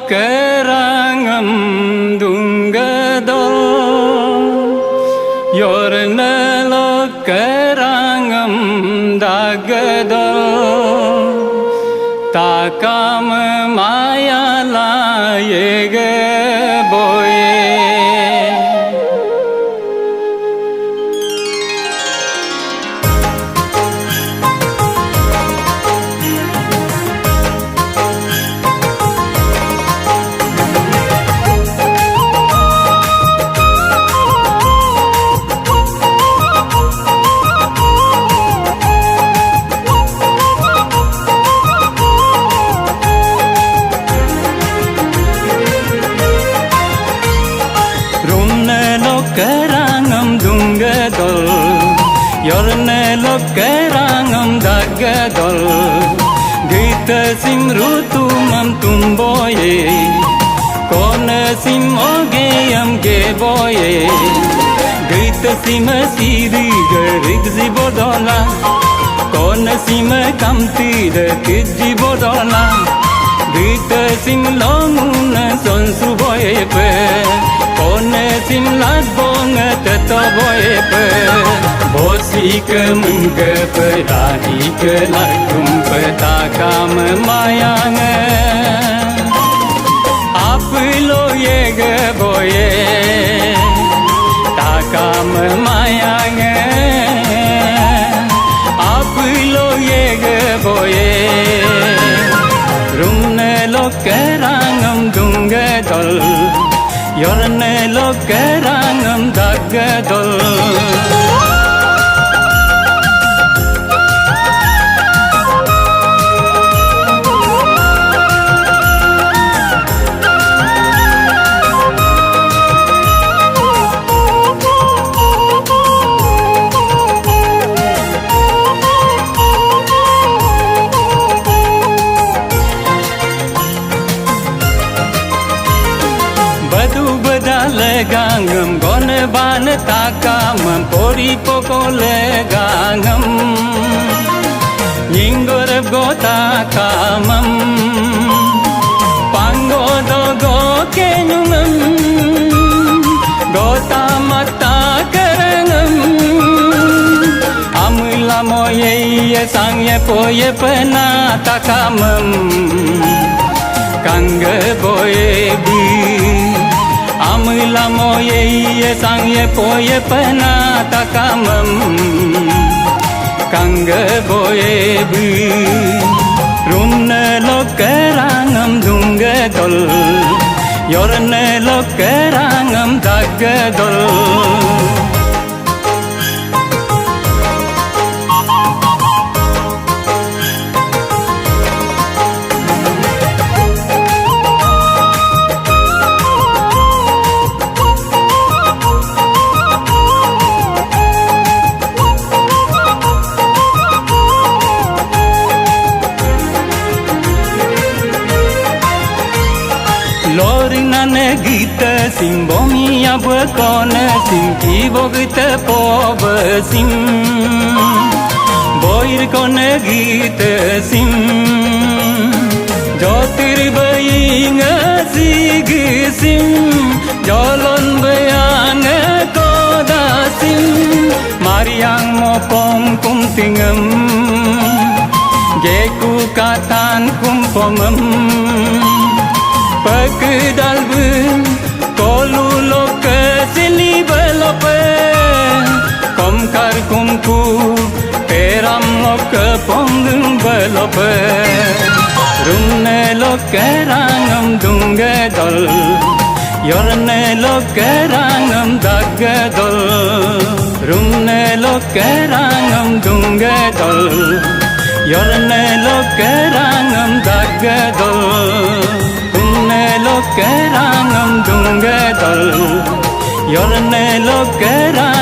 kerangam dungadol yornelo kerangam dagadol takam mayala yege boye kerangam dungadol yornelo kerangam dagadol gita sim rutumam tumboye kona sim ogeyam geboye gita sim sirigar zibodola kona sim kamtida kijibodola gita sim longuna sonsuboye pe kone sim lagbonga tetoboye pe bosi ke mungke pe rahi ke lagum pe takam mayanga aplo yege boye takam mayanga aplo yege boye rumne lo kerangam dungadol yornelo kerangam dagadol legangam gone ban takam pori poko legangam nyingor go takamam pango do go kenyungam go tamata karangam amula moye sangye poye pena takamam kangge boye bi amla moye sangye poye pena takamam kangge boye bi rumnelo kerangam dungadol yornelo kerangam dagadol Lorinane gita sim bomia bukone sim ki bogite pobe sim boir kone gita sim jotir bayinga sig sim jolon bayang koda sim mariang mopom kum tingam geku katan kumpomam pagdal bun kolu lok sili belope kom kar kumku peram lok pongung belope rumne lok kerangam dungadol yorne lok kerangam dagadol rumne lok kerangam dungadol yorne lok kerangam dagadol kerangam dungadol yornelo kerangam